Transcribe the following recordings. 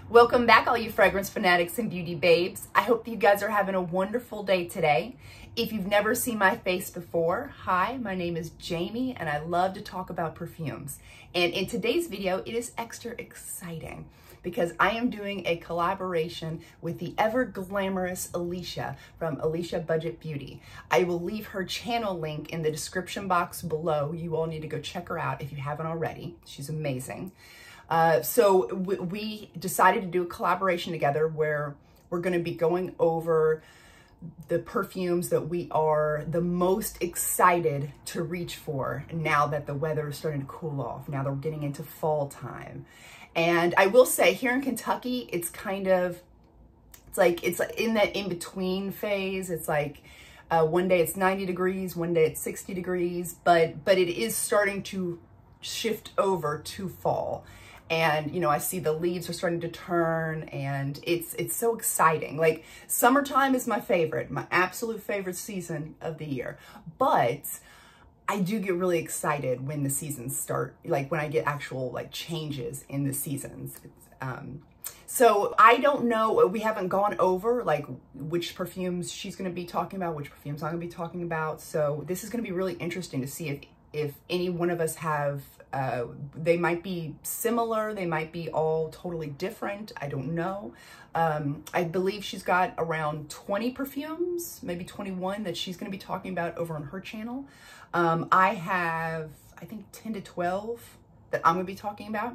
Welcome back, all you fragrance fanatics and beauty babes. I hope you guys are having a wonderful day today. If you've never seen my face before, hi, my name is Jamie and I love to talk about perfumes. And in today's video, it is extra exciting because I am doing a collaboration with the ever glamorous ALEISHA from ALEISHA Budget Beauty. I will leave her channel link in the description box below. You all need to go check her out if you haven't already. She's amazing. So we decided to do a collaboration together where we're going to be going over the perfumes that we are the most excited to reach for now that the weather is starting to cool off. Now that we're getting into fall time. And I will say here in Kentucky, it's like in that in-between phase. It's like one day it's 90 degrees, one day it's 60 degrees, but it is starting to shift over to fall. And, you know, I see the leaves are starting to turn and it's so exciting. Like summertime is my favorite, my absolute favorite season of the year. But I do get really excited when the seasons start, like when I get actual like changes in the seasons. So I don't know, we haven't gone over like which perfumes she's going to be talking about, which perfumes I'm going to be talking about. So this is going to be really interesting to see if any one of us have, they might be similar, they might be all totally different, I don't know. I believe she's got around 20 perfumes, maybe 21 that she's gonna be talking about over on her channel. I have, I think 10 to 12 that I'm gonna be talking about.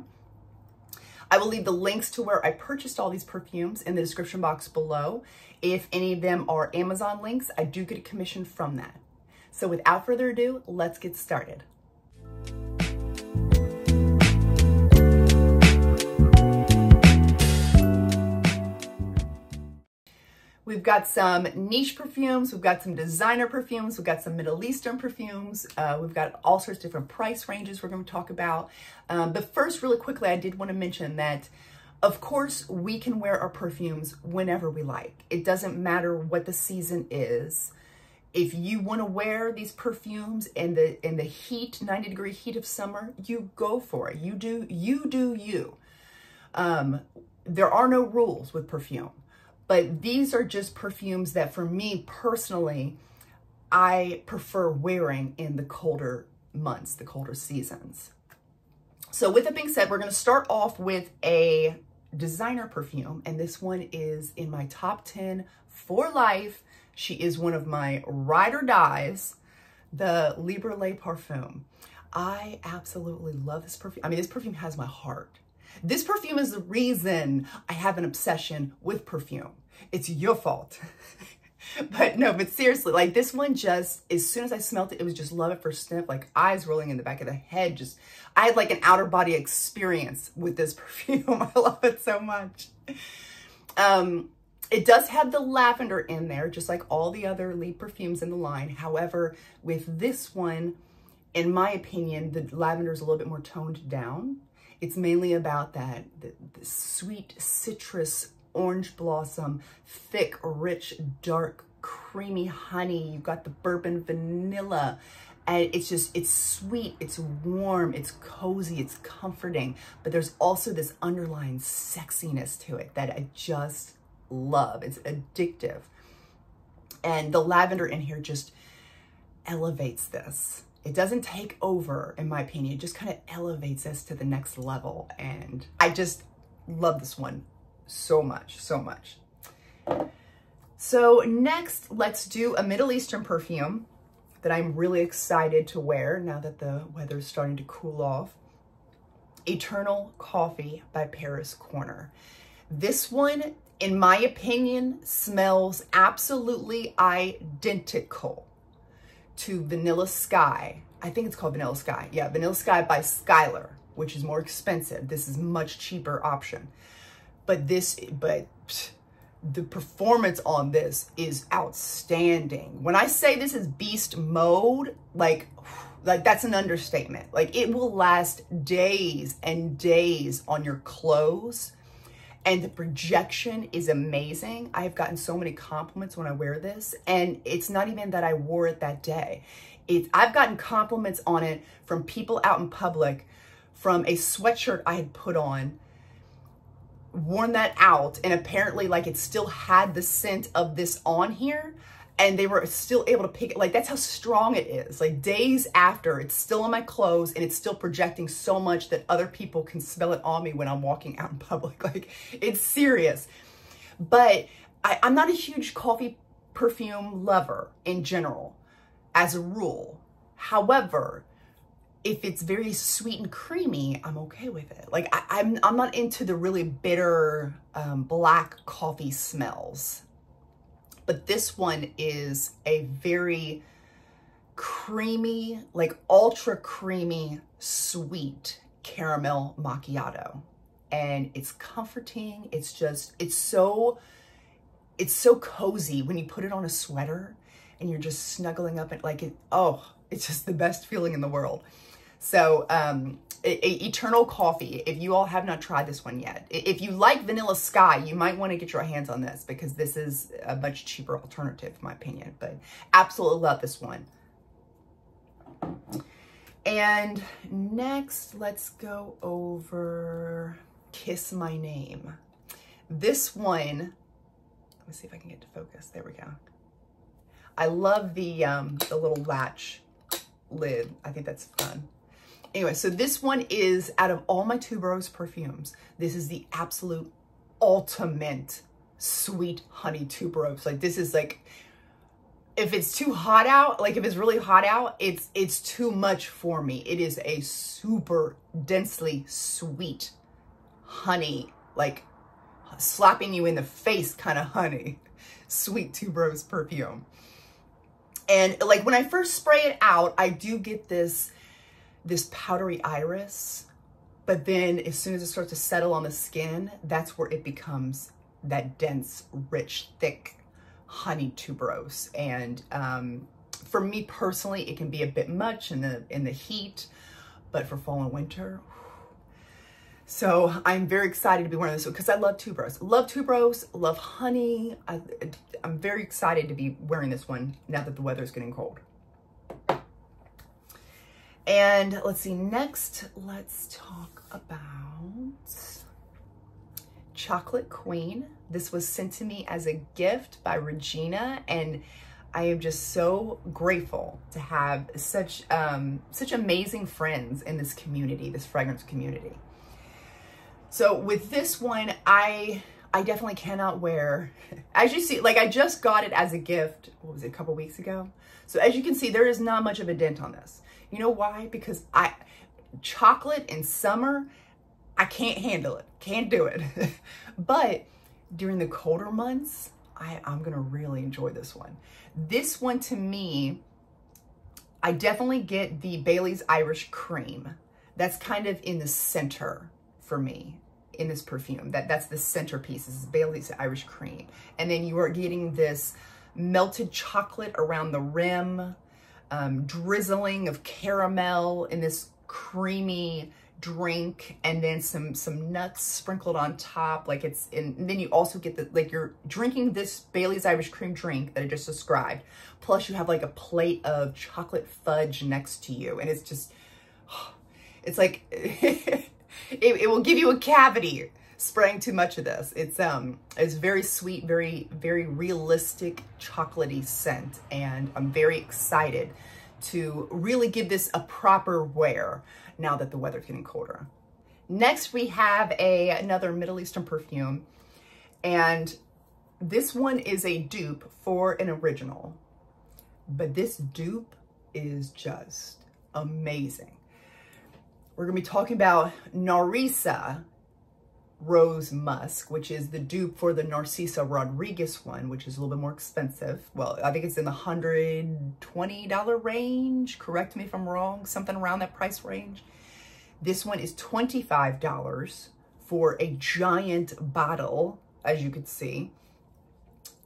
I will leave the links to where I purchased all these perfumes in the description box below. If any of them are Amazon links, I do get a commission from that. So without further ado, let's get started. We've got some niche perfumes, we've got some designer perfumes, we've got some Middle Eastern perfumes, we've got all sorts of different price ranges we're going to talk about. But first, really quickly, I did want to mention that, of course, we can wear our perfumes whenever we like. It doesn't matter what the season is. If you want to wear these perfumes in the heat, 90-degree heat of summer, you go for it. You do you. There are no rules with perfume. But these are just perfumes that for me personally, I prefer wearing in the colder months, the colder seasons. So with that being said, we're going to start off with a designer perfume. And this one is in my top 10 for life. She is one of my ride or dies, the Libre Le Parfum. I absolutely love this perfume. I mean, this perfume has my heart. This perfume is the reason I have an obsession with perfume. It's your fault. But seriously, like this one just, as soon as I smelled it, it was just love at first sniff, like eyes rolling in the back of the head. I had like an outer body experience with this perfume. I love it so much. It does have the lavender in there, just like all the other lead perfumes in the line. However, with this one, in my opinion, the lavender is a little bit more toned down. It's mainly about the sweet citrus, orange blossom, thick, rich, dark, creamy honey. You've got the bourbon vanilla. And it's sweet, it's warm, it's cozy, it's comforting. But there's also this underlying sexiness to it that I just love. It's addictive. And the lavender in here just elevates this. It doesn't take over, in my opinion. It just kind of elevates us to the next level. And I just love this one so much, so much. So next, let's do a Middle Eastern perfume that I'm really excited to wear now that the weather is starting to cool off. Eternal Coffee by Paris Corner. This one, in my opinion, smells absolutely identical to Vanilla Sky. I think it's called Vanilla Sky. Yeah, Vanilla Sky by Skylar, which is more expensive. This is a much cheaper option. But the performance on this is outstanding. When I say this is beast mode, like that's an understatement. Like it will last days and days on your clothes. And the projection is amazing. I have gotten so many compliments when I wear this. And it's not even that I wore it that day. I've gotten compliments on it from people out in public, from a sweatshirt I had put on worn that out, and apparently like it still had the scent of this on here, and they were still able to pick it. Like, that's how strong it is. Like, days after, it's still on my clothes, and it's still projecting so much that other people can smell it on me when I'm walking out in public. Like, it's serious. But I'm not a huge coffee perfume lover in general, as a rule. However, if it's very sweet and creamy, I'm okay with it. Like, I'm not into the really bitter black coffee smells. But this one is a very creamy, like ultra creamy, sweet caramel macchiato. And it's comforting. It's just, it's so cozy when you put it on a sweater and you're just snuggling up and like, it's just the best feeling in the world. So, Eternal Coffee, if you all have not tried this one yet, if you like Vanilla Sky, you might want to get your hands on this because this is a much cheaper alternative, in my opinion, but absolutely love this one. And next, let's go over Kiss My Name. This one, let me see if I can get to focus. There we go. I love the little latch lid. I think that's fun. Anyway, so this one is, out of all my tuberose perfumes, this is the absolute ultimate sweet honey tuberose. Like, this is like, if it's too hot out, like if it's really hot out, it's too much for me. It is a super densely sweet honey, like slapping you in the face kind of honey, sweet tuberose perfume. And like when I first spray it out, I do get this powdery iris, but then as soon as it starts to settle on the skin, that's where it becomes that dense, rich, thick honey tuberose. And for me personally, it can be a bit much in the heat, but for fall and winter. So I'm very excited to be wearing this because I love tuberose. Love tuberose, love honey. I'm very excited to be wearing this one now that the weather's getting cold. And let's see, next, let's talk about Chocolate Queen. This was sent to me as a gift by Regina, and I am just so grateful to have such amazing friends in this community, this fragrance community. So with this one, I definitely cannot wear, as you see, like I just got it as a gift, what was it, a couple weeks ago? So as you can see, there is not much of a dent on this. You know why? Because chocolate in summer, I can't handle it. Can't do it. But during the colder months, I'm going to really enjoy this one. This one to me, I definitely get the Bailey's Irish Cream. That's kind of in the center for me in this perfume. That's the centerpiece. This is Bailey's Irish Cream. And then you are getting this melted chocolate around the rim, drizzling of caramel in this creamy drink, and then some nuts sprinkled on top. Like and then you also get like you're drinking this Bailey's Irish Cream drink that I just described. Plus you have like a plate of chocolate fudge next to you. And it's just, it's like, it will give you a cavity spraying too much of this. It's very sweet, very, very realistic chocolatey scent. And I'm very excited to really give this a proper wear now that the weather's getting colder. Next, we have another Middle Eastern perfume. And this one is a dupe for an original. But this dupe is just amazing. We're gonna be talking about Nutrisse Rose Musk, which is the dupe for the Narcisa Rodriguez one, which is a little bit more expensive. Well, I think it's in the $120 range. Correct me if I'm wrong, something around that price range. This one is $25 for a giant bottle, as you could see.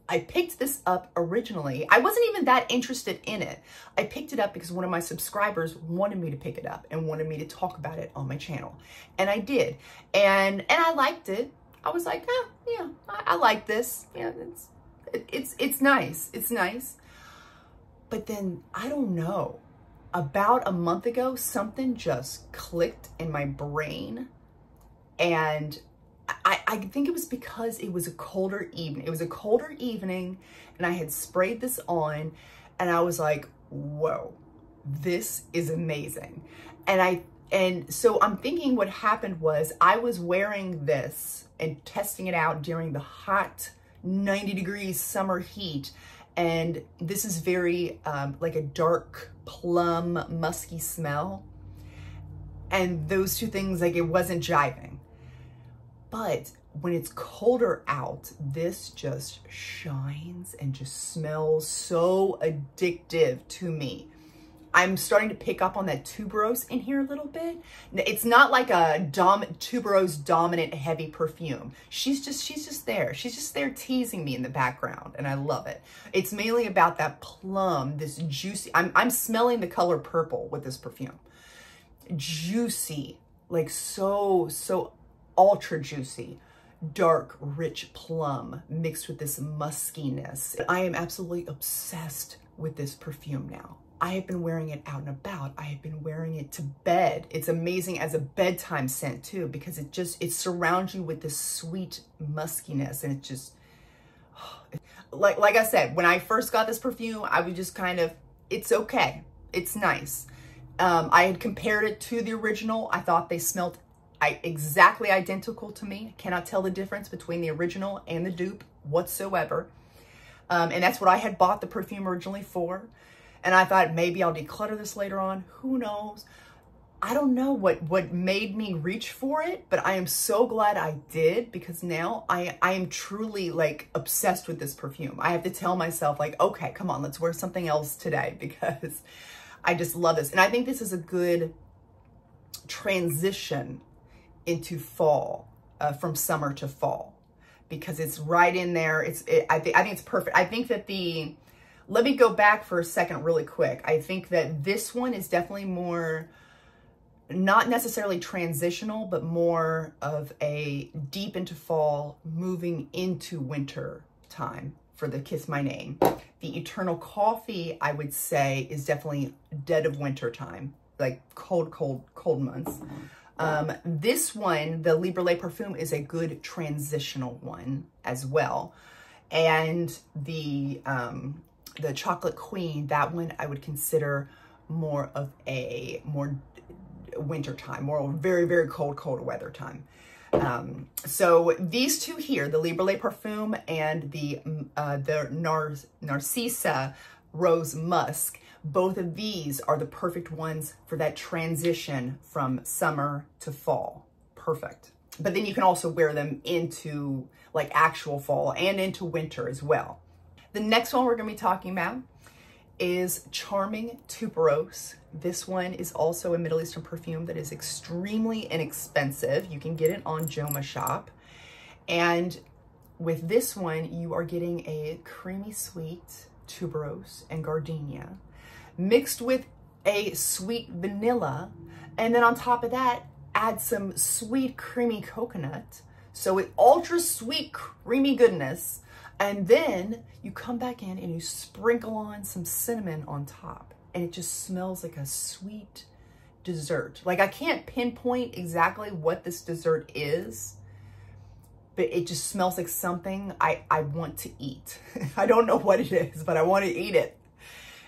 I picked this up originally. I wasn't even that interested in it. I picked it up because one of my subscribers wanted me to pick it up and wanted me to talk about it on my channel. And I did. And I liked it. I was like, oh, yeah, I like this. Yeah, it's nice. It's nice. But then, I don't know, about a month ago, something just clicked in my brain. And I think it was because it was a colder evening. It was a colder evening and I had sprayed this on and I was like, whoa, this is amazing. And so I'm thinking what happened was I was wearing this and testing it out during the hot 90 degrees summer heat. And this is very like a dark plum musky smell. And those two things, like, it wasn't jiving. But when it's colder out, this just shines and just smells so addictive to me. I'm starting to pick up on that tuberose in here a little bit. It's not like a tuberose dominant heavy perfume. She's just there. She's just there teasing me in the background, and I love it. It's mainly about that plum, this juicy, I'm smelling the color purple with this perfume. Juicy, like so ultra juicy, dark, rich plum mixed with this muskiness. I am absolutely obsessed with this perfume now. I have been wearing it out and about. I have been wearing it to bed. It's amazing as a bedtime scent too, because it surrounds you with this sweet muskiness, and it just, like I said, when I first got this perfume, I was just kind of, it's okay. It's nice. I had compared it to the original. I thought they smelled exactly identical to me. I cannot tell the difference between the original and the dupe whatsoever. And that's what I had bought the perfume originally for. And I thought maybe I'll declutter this later on. Who knows? I don't know what made me reach for it, but I am so glad I did, because now I am truly like obsessed with this perfume. I have to tell myself like, okay, come on, let's wear something else today, because I just love this. And I think this is a good transition into fall, from summer to fall, because it's right in there. I think it's perfect. I think that let me go back for a second really quick. I think that this one is definitely more, not necessarily transitional, but more of a deep into fall, moving into winter time for the Kiss My Name. The Eternal Coffee, I would say, is definitely dead of winter time, like cold months. This one, the Libre Parfum, is a good transitional one as well. And the Chocolate Queen, that one I would consider more of a winter time, more very, very cold weather time. So these two here, the Libre Parfum and the Nutrisse Rose Musk, both of these are the perfect ones for that transition from summer to fall. Perfect. But then you can also wear them into like actual fall and into winter as well. The next one we're going to be talking about is Charming Tuberose. This one is also a Middle Eastern perfume that is extremely inexpensive. You can get it on Joma Shop. And with this one, you are getting a creamy sweet tuberose and gardenia mixed with a sweet vanilla. And then on top of that, add some sweet creamy coconut. So it ultra sweet creamy goodness. And then you come back in and you sprinkle on some cinnamon on top, and it just smells like a sweet dessert. Like, I can't pinpoint exactly what this dessert is, but it just smells like something I want to eat. I don't know what it is, but I want to eat it.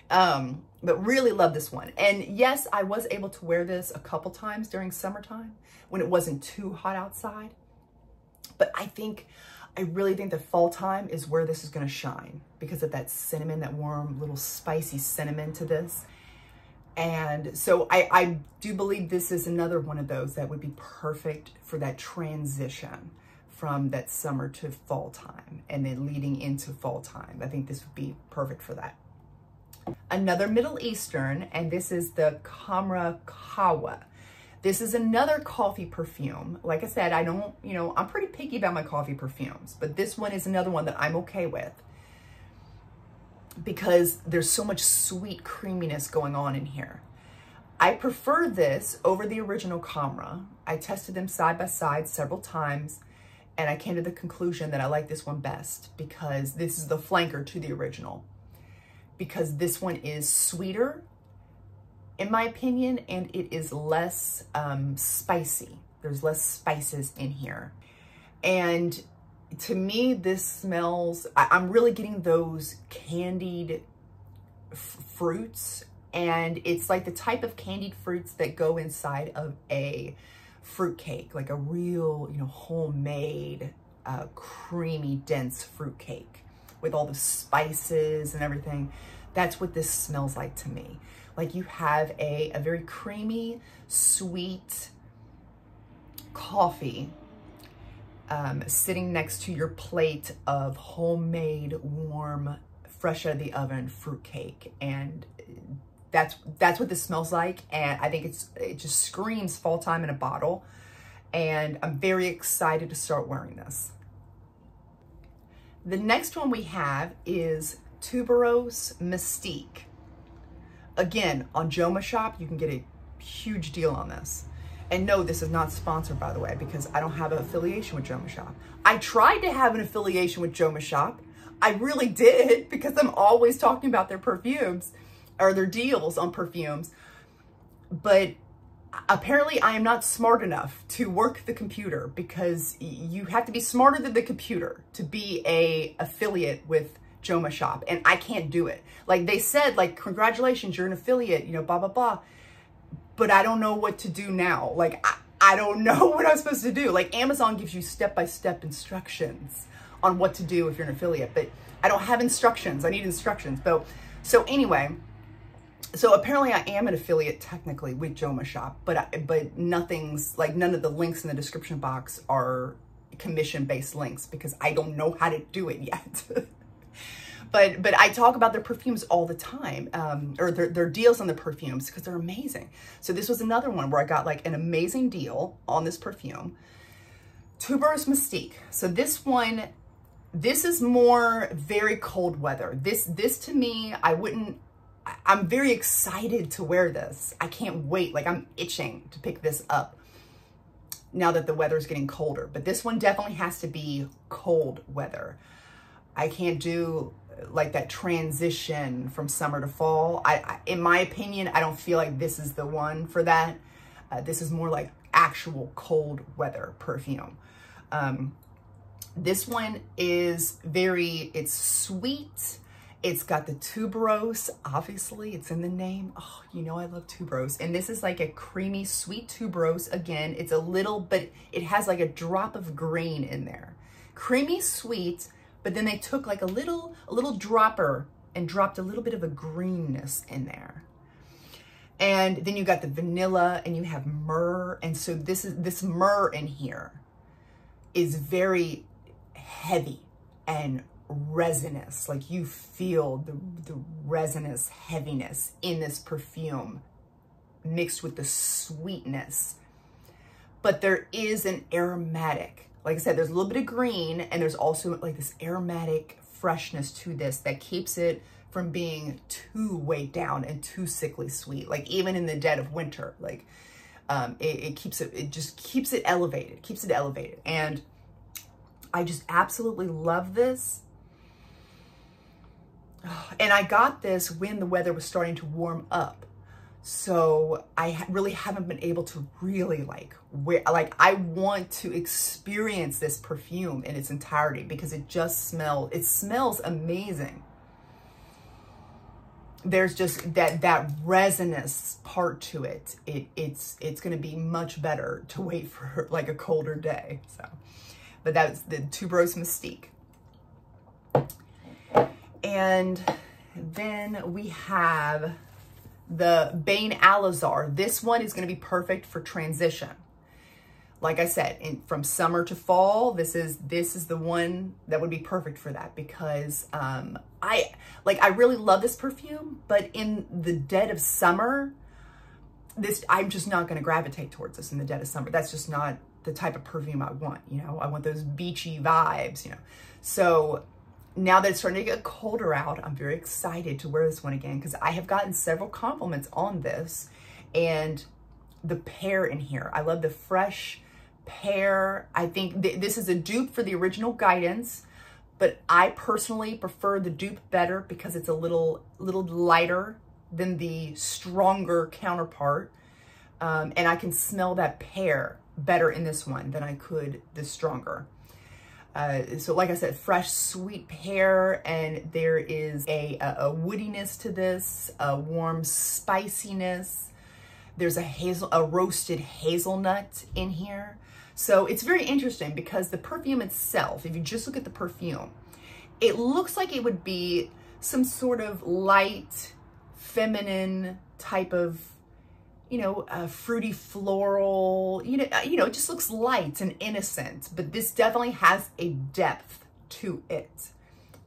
But really love this one. And yes, I was able to wear this a couple times during summertime when it wasn't too hot outside. But I really think that fall time is where this is going to shine, because of that cinnamon, that warm little spicy cinnamon to this. And so I do believe this is another one of those that would be perfect for that transition from that summer to fall time and then leading into fall time. I think this would be perfect for that. Another Middle Eastern, and this is the Kamra Kawa. This is another coffee perfume. Like I said, I'm pretty picky about my coffee perfumes, but this one is another one that I'm okay with because there's so much sweet creaminess going on in here. I prefer this over the original Kamra. I tested them side by side several times, and I came to the conclusion that I like this one best because this is the flanker to the original, because this one is sweeter, in my opinion, and it is less spicy. There's less spices in here. And to me, this smells, I'm really getting those candied fruits, and it's like the type of candied fruits that go inside of a fruit cake, like a real, you know, homemade, creamy, dense fruit cake with all the spices and everything. That's what this smells like to me. Like you have a very creamy, sweet coffee sitting next to your plate of homemade, warm, fresh out of the oven fruit cake. And that's what this smells like. And I think it just screams fall time in a bottle. And I'm very excited to start wearing this. The next one we have is Tuberose Mystique. Again, on Joma Shop, you can get a huge deal on this. And no, this is not sponsored, by the way, because I don't have an affiliation with Joma Shop. I tried to have an affiliation with Joma Shop. I really did, because I'm always talking about their perfumes or their deals on perfumes. But apparently I am not smart enough to work the computer, because you have to be smarter than the computer to be a affiliate with Joma Shop, and I can't do it. Like they said, like, congratulations, you're an affiliate, you know, blah, blah, blah. But I don't know what to do now. Like, I don't know what I'm supposed to do. Like, Amazon gives you step-by-step instructions on what to do if you're an affiliate, but I don't have instructions. I need instructions. So anyway, so apparently I am an affiliate technically with Joma Shop, but nothing's, like, none of the links in the description box are commission-based links, because I don't know how to do it yet. But I talk about their perfumes all the time, or their deals on the perfumes, because they're amazing. So this was another one where I got like an amazing deal on this perfume. Tuberose Mystique. So this one, this is more very cold weather. This to me, I'm very excited to wear this. I can't wait. Like, I'm itching to pick this up now that the weather's getting colder. But this one definitely has to be cold weather. I can't do like that transition from summer to fall. In my opinion, I don't feel like this is the one for that. This is more like actual cold weather perfume. This one is it's sweet. It's got the tuberose, obviously it's in the name. Oh, you know I love tuberose. And this is like a creamy, sweet tuberose. Again, it's a little, but it has like a drop of green in there. Creamy, sweet, but then they took like a little dropper and dropped a little bit of a greenness in there. And then you got the vanilla and you have myrrh. And so this myrrh in here is very heavy and resinous. Like you feel the resinous heaviness in this perfume mixed with the sweetness. But there is an aromatic. Like I said, there's a little bit of green, and there's also like this aromatic freshness to this that keeps it from being too weighed down and too sickly sweet. Like even in the dead of winter, like it just keeps it elevated. And I just absolutely love this. And I got this when the weather was starting to warm up. So I really haven't been able to really like wear, like I want to experience this perfume in its entirety, because it smells amazing. There's just that resinous part to it. It's going to be much better to wait for like a colder day. So, but that's the Tuberose Mystique. And then we have the Bain Alizar. This one is going to be perfect for transition. Like I said, from summer to fall, this is the one that would be perfect for that, because I really love this perfume, but in the dead of summer, I'm just not going to gravitate towards this in the dead of summer. That's just not the type of perfume I want, you know. I want those beachy vibes, you know. So now that it's starting to get colder out, I'm very excited to wear this one again, because I have gotten several compliments on this. And the pear in here, I love the fresh pear. I think this is a dupe for the original Guidance, but I personally prefer the dupe better because it's a little lighter than the stronger counterpart. And I can smell that pear better in this one than I could the stronger. So like I said, fresh sweet pear, and there is a woodiness to this, a warm spiciness. There's a roasted hazelnut in here. So it's very interesting because the perfume itself, if you just look at the perfume, it looks like it would be some sort of light, feminine type of, you know, fruity floral, it just looks light and innocent, but this definitely has a depth to it.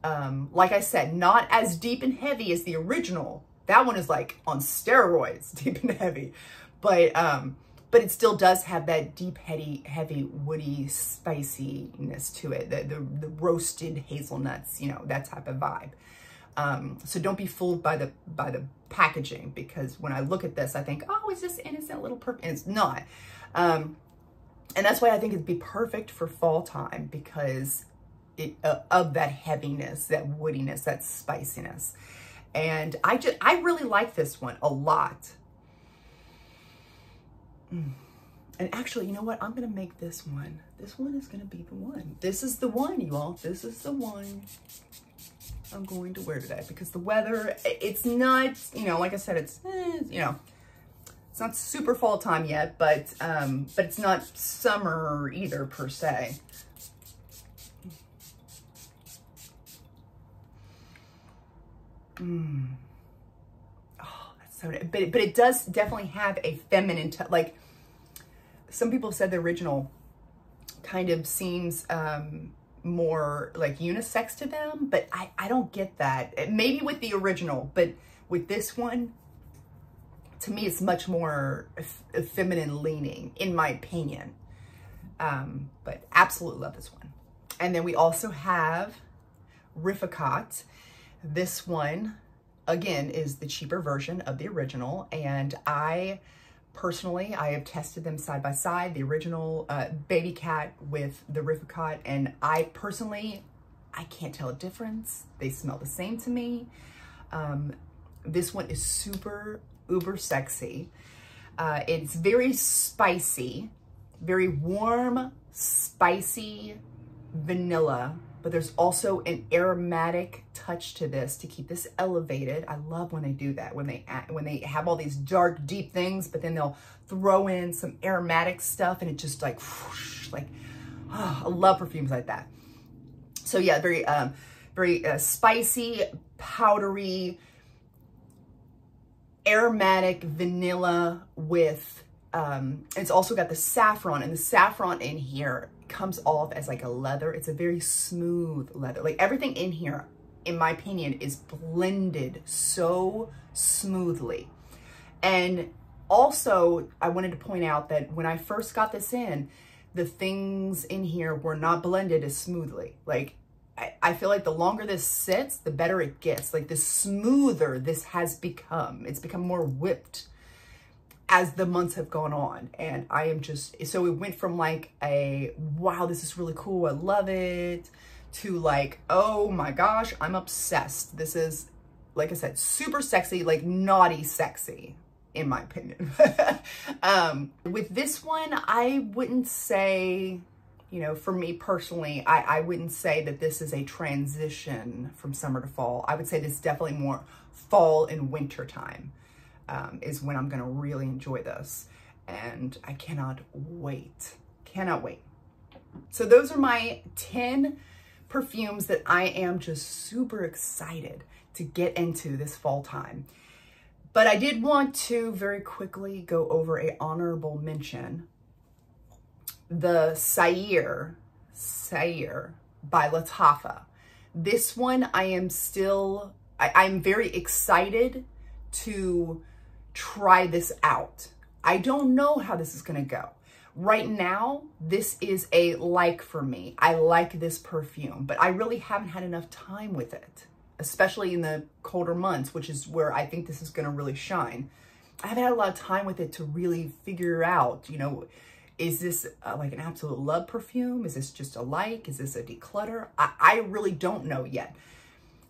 Like I said, not as deep and heavy as the original. That one is like on steroids, deep and heavy, but it still does have that deep, heavy, woody spiciness to it. The roasted hazelnuts, that type of vibe. So don't be fooled by the packaging, because when I look at this, I think, oh, it's just innocent little perfume. It's not. And that's why I think it'd be perfect for fall time, because of that heaviness, that woodiness, that spiciness. And I really like this one a lot. And actually, you know what? I'm going to make this one. This one is going to be the one. This is the one, you all. This is the one I'm going to wear today, because the weather, it's not, like I said, it's not super fall time yet, but it's not summer either per se. Oh, that's so, but it does definitely have a feminine touch. Like, some people have said the original kind of seems more like unisex to them, but I don't get that. Maybe with the original, but with this one, to me, it's much more feminine leaning, in my opinion. But absolutely love this one. And then we also have Rifficot. This one, again, is the cheaper version of the original, and personally, I have tested them side by side, the original Baby Cat with the Rifficot, and I can't tell a difference. They smell the same to me. This one is super uber sexy. It's very spicy, very warm, spicy vanilla, but there's also an aromatic touch to this to keep this elevated. I love when they do that, when they have all these dark, deep things, but then they'll throw in some aromatic stuff, and it just like, whoosh, like, oh, I love perfumes like that. So yeah, very spicy, powdery, aromatic vanilla with, it's also got the saffron, and the saffron in here comes off as like a leather. It's a very smooth leather. Like, everything in here, in my opinion, is blended so smoothly. And also, I wanted to point out that when I first got this in, the things in here were not blended as smoothly. Like, I feel like the longer this sits, the better it gets. Like, the smoother this has become. It's become more whipped as the months have gone on. And I am just, so it went from like a, wow, this is really cool, I love it, to like, oh my gosh, I'm obsessed. This is, like I said, super sexy, like naughty sexy, in my opinion. With this one, I wouldn't say, for me personally, I wouldn't say that this is a transition from summer to fall. I would say this is definitely more fall and winter time. Is when I'm going to really enjoy this. And I cannot wait. Cannot wait. So those are my 10 perfumes that I am just super excited to get into this fall time. But I did want to very quickly go over an honorable mention. The Saïr by Lattafa. This one I'm very excited to try this out. I don't know how this is going to go. Right now, this is a like for me. I like this perfume, but I really haven't had enough time with it, especially in the colder months, which is where I think this is going to really shine. I haven't had a lot of time with it to really figure out, is this like an absolute love perfume? Is this just a like? Is this a declutter? I really don't know yet.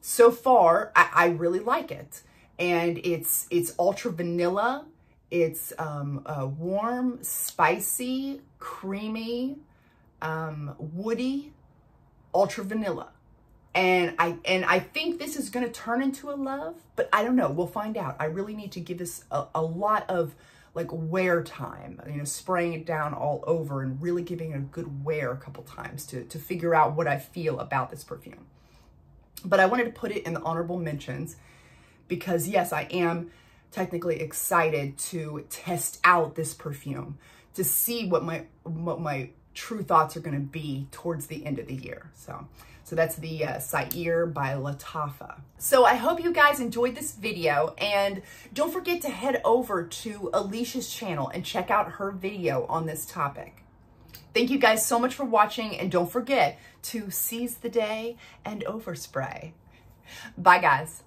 So far, I really like it. And it's ultra vanilla. It's warm, spicy, creamy, woody, ultra vanilla. And I think this is going to turn into a love, but I don't know. We'll find out. I really need to give this a lot of like wear time, you know, spraying it down all over and really giving it a good wear a couple times to figure out what I feel about this perfume. But I wanted to put it in the honorable mentions because yes, I am technically excited to test out this perfume to see what my true thoughts are going to be towards the end of the year. So that's the Saïr by Lattafa. So I hope you guys enjoyed this video, and don't forget to head over to ALEISHA's channel and check out her video on this topic. Thank you guys so much for watching, and don't forget to seize the day and overspray. Bye guys.